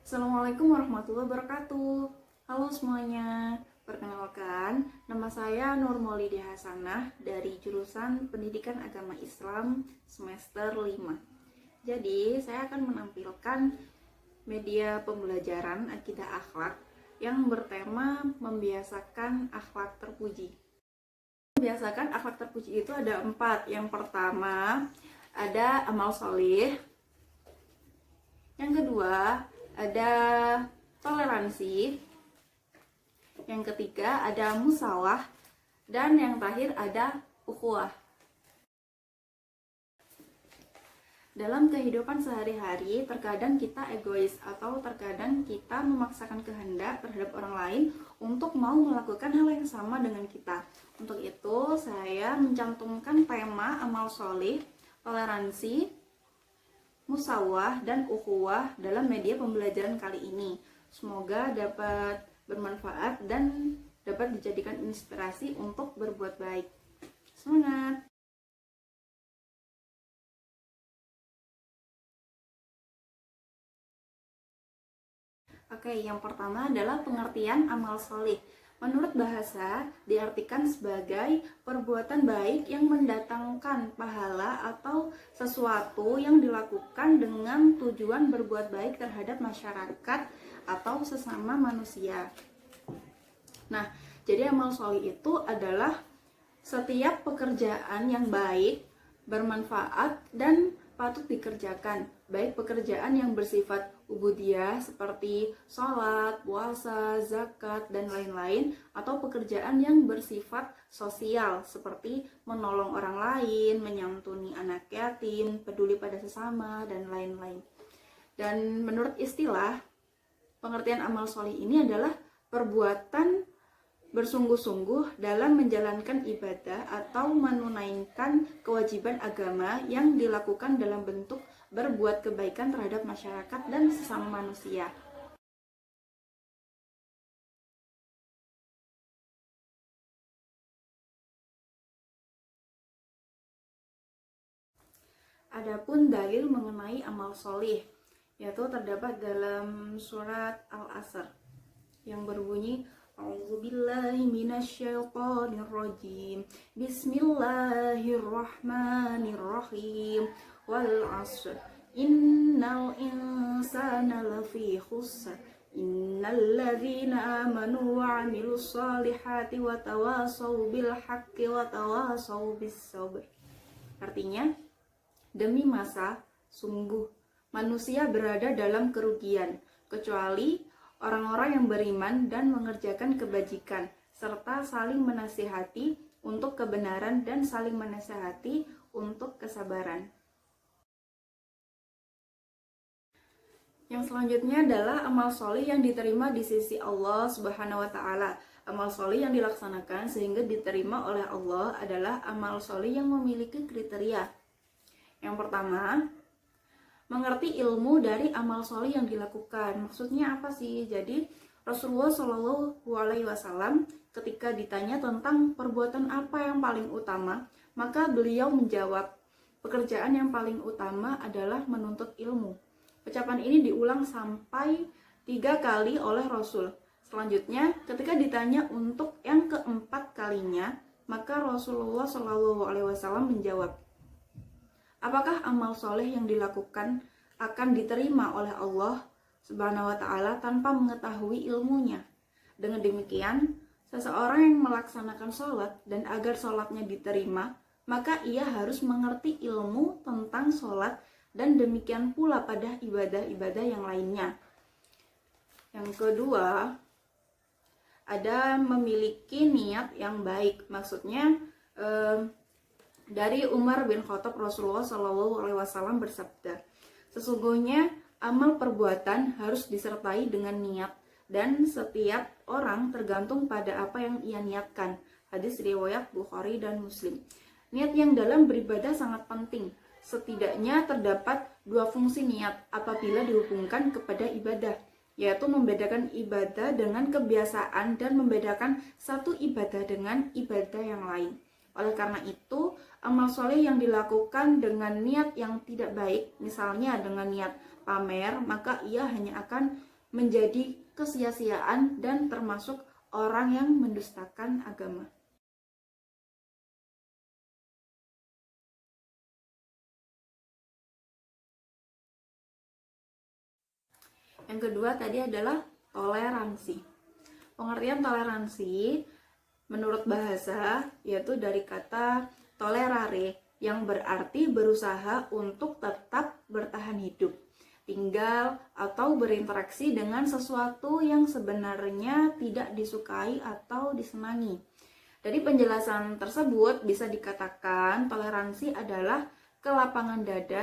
Assalamualaikum warahmatullahi wabarakatuh. Halo semuanya, perkenalkan nama saya Nur Maulidi Hasanah dari jurusan Pendidikan Agama Islam semester 5. Jadi saya akan menampilkan media pembelajaran akidah akhlak yang bertema membiasakan akhlak terpuji. Membiasakan akhlak terpuji itu ada 4. Yang pertama ada amal solih. Yang kedua ada toleransi. Yang ketiga ada musawah. Dan yang terakhir ada ukhuwah. Dalam kehidupan sehari-hari, terkadang kita egois atau terkadang kita memaksakan kehendak terhadap orang lain untuk mau melakukan hal yang sama dengan kita. Untuk itu, saya mencantumkan tema amal solih, toleransi, musawah, dan ukhuwah dalam media pembelajaran kali ini. Semoga dapat bermanfaat dan dapat dijadikan inspirasi untuk berbuat baik. Semangat! Oke, yang pertama adalah pengertian amal solih. Menurut bahasa, diartikan sebagai perbuatan baik yang mendatangkan pahala atau sesuatu yang dilakukan dengan tujuan berbuat baik terhadap masyarakat atau sesama manusia. Nah, jadi amal solih itu adalah setiap pekerjaan yang baik, bermanfaat, dan patut dikerjakan, baik pekerjaan yang bersifat ubudiyah seperti sholat, puasa, zakat, dan lain-lain, atau pekerjaan yang bersifat sosial seperti menolong orang lain, menyantuni anak yatim, peduli pada sesama, dan lain-lain. Dan menurut istilah, pengertian amal solih ini adalah perbuatan bersungguh-sungguh dalam menjalankan ibadah atau menunaikan kewajiban agama yang dilakukan dalam bentuk berbuat kebaikan terhadap masyarakat dan sesama manusia. Adapun dalil mengenai amal solih, yaitu terdapat dalam surat Al-Asr yang berbunyi A'udzubillahi minasyaitonirrajim. Bismillahirrahmanirrahim. Wal 'ashr. Innal insana lafi khusr. Innal ladzina amanu wa 'amilus solihati wa tawasaw bil haqqi wa tawasaw bis sabr. Artinya, demi masa, sungguh manusia berada dalam kerugian, kecuali orang-orang yang beriman dan mengerjakan kebajikan, serta saling menasihati untuk kebenaran dan saling menasihati untuk kesabaran. Yang selanjutnya adalah amal solih yang diterima di sisi Allah Subhanahu wa Ta'ala. Amal solih yang dilaksanakan sehingga diterima oleh Allah adalah amal solih yang memiliki kriteria. Yang pertama, mengerti ilmu dari amal solih yang dilakukan. Maksudnya apa sih? Jadi Rasulullah Shallallahu Alaihi Wasallam ketika ditanya tentang perbuatan apa yang paling utama, maka beliau menjawab, pekerjaan yang paling utama adalah menuntut ilmu. Ucapan ini diulang sampai 3 kali oleh Rasul. Selanjutnya, ketika ditanya untuk yang keempat kalinya, maka Rasulullah Shallallahu Alaihi Wasallam menjawab, apakah amal soleh yang dilakukan akan diterima oleh Allah Subhanahu wa Ta'ala tanpa mengetahui ilmunya? Dengan demikian, seseorang yang melaksanakan sholat dan agar sholatnya diterima, maka ia harus mengerti ilmu tentang sholat dan demikian pula pada ibadah-ibadah yang lainnya. Yang kedua, ada memiliki niat yang baik. Maksudnya, dari Umar bin Khattab, Rasulullah Shallallahu Alaihi Wasallam bersabda, sesungguhnya amal perbuatan harus disertai dengan niat dan setiap orang tergantung pada apa yang ia niatkan. Hadis riwayat Bukhari dan Muslim. Niat yang dalam beribadah sangat penting. Setidaknya terdapat 2 fungsi niat apabila dihubungkan kepada ibadah, yaitu membedakan ibadah dengan kebiasaan dan membedakan satu ibadah dengan ibadah yang lain. Oleh karena itu, amal soleh yang dilakukan dengan niat yang tidak baik, misalnya dengan niat pamer, maka ia hanya akan menjadi kesia-siaan dan termasuk orang yang mendustakan agama. Yang kedua tadi adalah toleransi. Pengertian toleransi menurut bahasa yaitu dari kata tolerare yang berarti berusaha untuk tetap bertahan hidup, tinggal atau berinteraksi dengan sesuatu yang sebenarnya tidak disukai atau disenangi. Dari penjelasan tersebut bisa dikatakan toleransi adalah kelapangan dada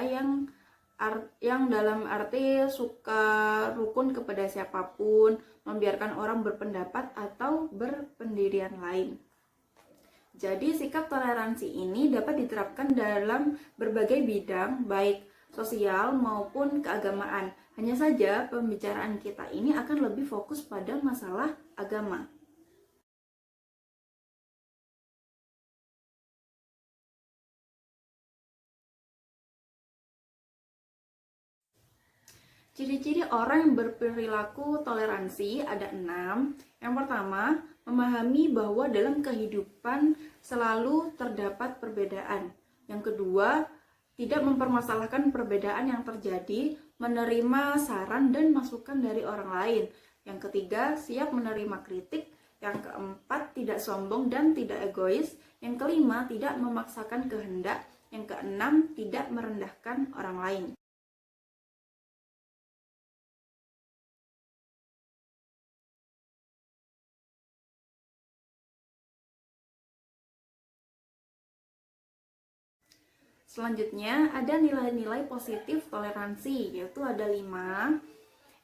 yang dalam arti suka rukun kepada siapapun, membiarkan orang berpendapat atau berpendirian lain. Jadi sikap toleransi ini dapat diterapkan dalam berbagai bidang, baik sosial maupun keagamaan. Hanya saja pembicaraan kita ini akan lebih fokus pada masalah agama. Ciri-ciri orang yang berperilaku toleransi ada 6. Yang pertama, memahami bahwa dalam kehidupan selalu terdapat perbedaan. Yang kedua, tidak mempermasalahkan perbedaan yang terjadi, menerima saran dan masukan dari orang lain. Yang ketiga, siap menerima kritik. Yang keempat, tidak sombong dan tidak egois. Yang kelima, tidak memaksakan kehendak. Yang keenam, tidak merendahkan orang lain. Selanjutnya ada nilai-nilai positif toleransi, yaitu ada 5.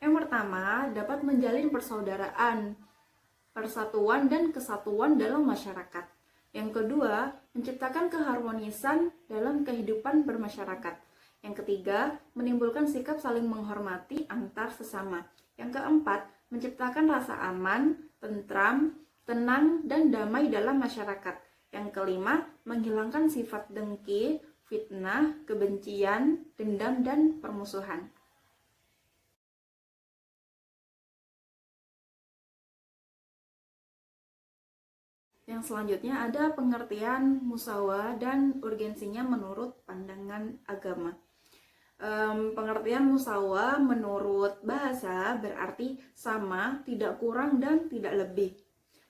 Yang pertama, dapat menjalin persaudaraan, persatuan dan kesatuan dalam masyarakat. Yang kedua, menciptakan keharmonisan dalam kehidupan bermasyarakat. Yang ketiga, menimbulkan sikap saling menghormati antar sesama. Yang keempat, menciptakan rasa aman, tentram, tenang, dan damai dalam masyarakat. Yang kelima, menghilangkan sifat dengki, fitnah, kebencian, dendam, dan permusuhan. Yang selanjutnya ada pengertian musyawarah dan urgensinya menurut pandangan agama. Pengertian musyawarah menurut bahasa berarti sama, tidak kurang, dan tidak lebih.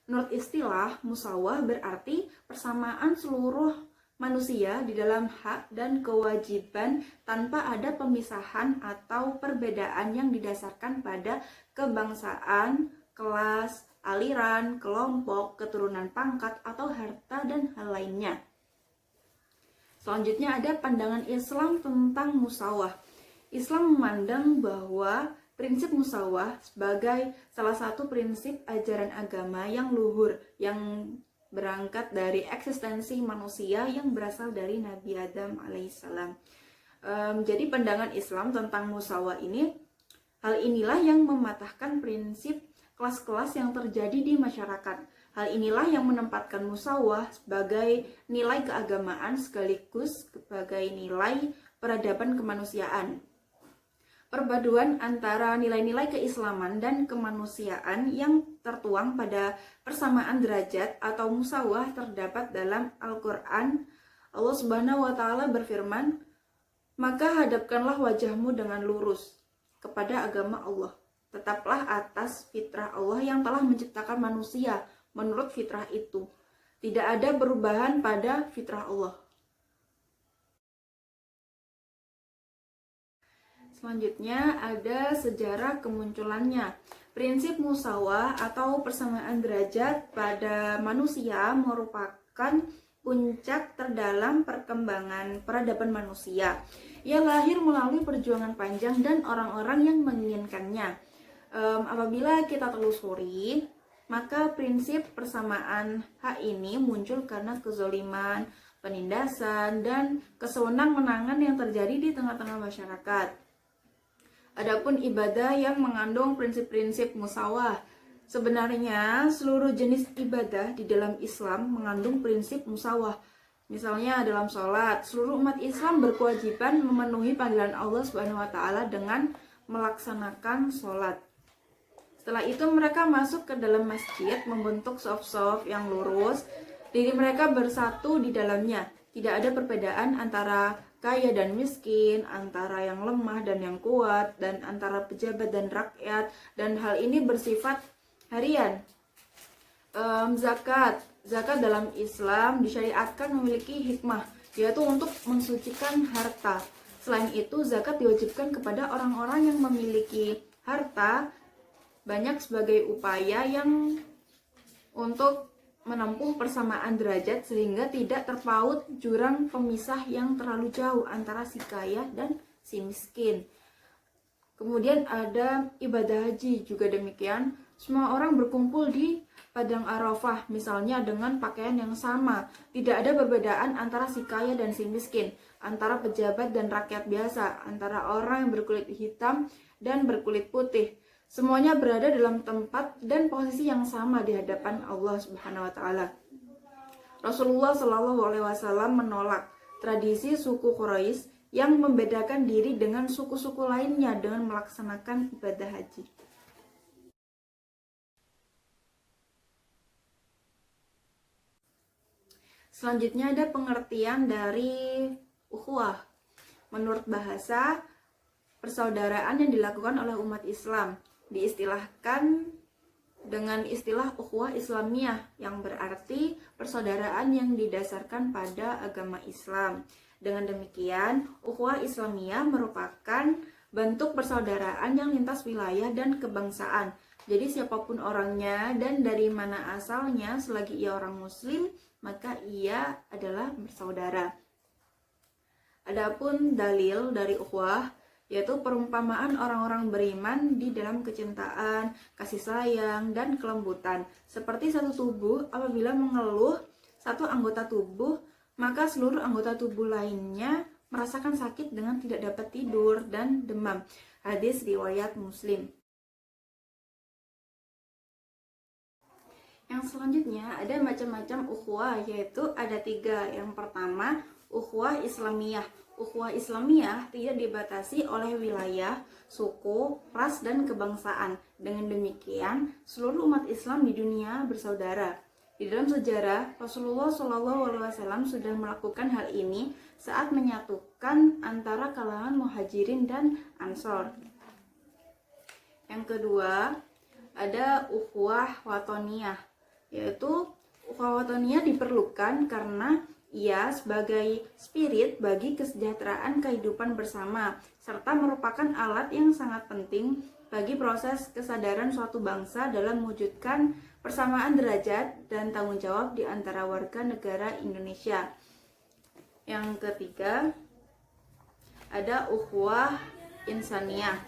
Menurut istilah, musyawarah berarti persamaan seluruh manusia di dalam hak dan kewajiban tanpa ada pemisahan atau perbedaan yang didasarkan pada kebangsaan, kelas, aliran, kelompok, keturunan pangkat, atau harta dan hal lainnya. Selanjutnya ada pandangan Islam tentang musyawarah. Islam memandang bahwa prinsip musyawarah sebagai salah satu prinsip ajaran agama yang luhur, yang berangkat dari eksistensi manusia yang berasal dari Nabi Adam alaihissalam. Jadi pandangan Islam tentang musyawarah ini, hal inilah yang mematahkan prinsip kelas-kelas yang terjadi di masyarakat. Hal inilah yang menempatkan musyawarah sebagai nilai keagamaan sekaligus sebagai nilai peradaban kemanusiaan. Perpaduan antara nilai-nilai keislaman dan kemanusiaan yang tertuang pada persamaan derajat atau musyawarah terdapat dalam Al-Quran. Allah Subhanahu wa Ta'ala berfirman, "Maka hadapkanlah wajahmu dengan lurus kepada agama Allah. Tetaplah atas fitrah Allah yang telah menciptakan manusia menurut fitrah itu. Tidak ada perubahan pada fitrah Allah." Selanjutnya ada sejarah kemunculannya. Prinsip musyawarah atau persamaan derajat pada manusia merupakan puncak terdalam perkembangan peradaban manusia. Ia lahir melalui perjuangan panjang dan orang-orang yang menginginkannya. Apabila kita telusuri, maka prinsip persamaan hak ini muncul karena kezoliman, penindasan, dan kesewenang-wenangan yang terjadi di tengah-tengah masyarakat. Adapun ibadah yang mengandung prinsip-prinsip musyawarah. Sebenarnya seluruh jenis ibadah di dalam Islam mengandung prinsip musyawarah. Misalnya dalam sholat, seluruh umat Islam berkewajiban memenuhi panggilan Allah Subhanahu wa Ta'ala dengan melaksanakan sholat. Setelah itu mereka masuk ke dalam masjid membentuk shaf-shaf yang lurus. Diri mereka bersatu di dalamnya. Tidak ada perbedaan antara kaya dan miskin, antara yang lemah dan yang kuat, dan antara pejabat dan rakyat. Dan hal ini bersifat harian. Zakat dalam Islam disyariatkan memiliki hikmah, yaitu untuk mensucikan harta. Selain itu, zakat diwajibkan kepada orang-orang yang memiliki harta banyak sebagai upaya yang untuk menempuh persamaan derajat sehingga tidak terpaut jurang pemisah yang terlalu jauh antara si kaya dan si miskin. Kemudian ada ibadah haji juga demikian. Semua orang berkumpul di Padang Arafah misalnya dengan pakaian yang sama. Tidak ada perbedaan antara si kaya dan si miskin, antara pejabat dan rakyat biasa, antara orang yang berkulit hitam dan berkulit putih. Semuanya berada dalam tempat dan posisi yang sama di hadapan Allah Subhanahu wa taala. Rasulullah Shallallahu alaihi wasallam menolak tradisi suku Quraisy yang membedakan diri dengan suku-suku lainnya dengan melaksanakan ibadah haji. Selanjutnya ada pengertian dari ukhuwah. Menurut bahasa, persaudaraan yang dilakukan oleh umat Islam diistilahkan dengan istilah ukhuwah Islamiyah yang berarti persaudaraan yang didasarkan pada agama Islam. Dengan demikian, ukhuwah Islamiyah merupakan bentuk persaudaraan yang lintas wilayah dan kebangsaan. Jadi siapapun orangnya dan dari mana asalnya, selagi ia orang muslim, maka ia adalah bersaudara. Adapun dalil dari ukhuwah yaitu perumpamaan orang-orang beriman di dalam kecintaan, kasih sayang, dan kelembutan. Seperti satu tubuh apabila mengeluh satu anggota tubuh, maka seluruh anggota tubuh lainnya merasakan sakit dengan tidak dapat tidur dan demam. Hadis riwayat Muslim. Yang selanjutnya ada macam-macam ukhuwah, yaitu ada 3. Yang pertama, ukhuwah Islamiyah. Ukhuwah Islamiyah tidak dibatasi oleh wilayah, suku, ras, dan kebangsaan. Dengan demikian, seluruh umat Islam di dunia bersaudara. Di dalam sejarah, Rasulullah SAW sudah melakukan hal ini saat menyatukan antara kalangan muhajirin dan ansor. Yang kedua, ada ukhuwah watoniyah, yaitu ukhuwah watoniyah diperlukan karena ia sebagai spirit bagi kesejahteraan kehidupan bersama, serta merupakan alat yang sangat penting bagi proses kesadaran suatu bangsa dalam mewujudkan persamaan derajat dan tanggung jawab di antara warga negara Indonesia. Yang ketiga, ada ukhuwah insaniyah,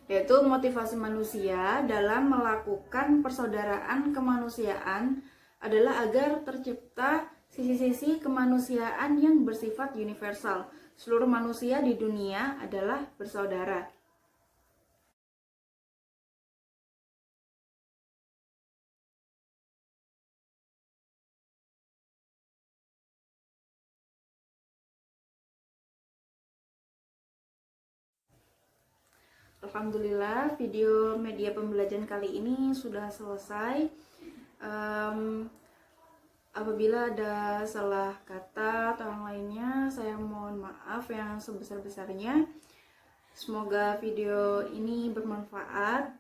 yaitu motivasi manusia dalam melakukan persaudaraan kemanusiaan adalah agar tercipta sisi-sisi kemanusiaan yang bersifat universal. Seluruh manusia di dunia adalah bersaudara. Alhamdulillah, video media pembelajaran kali ini sudah selesai. Apabila ada salah kata atau yang lainnya, saya mohon maaf yang sebesar-besarnya. Semoga video ini bermanfaat.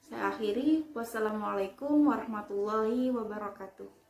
Saya akhiri. Wassalamualaikum warahmatullahi wabarakatuh.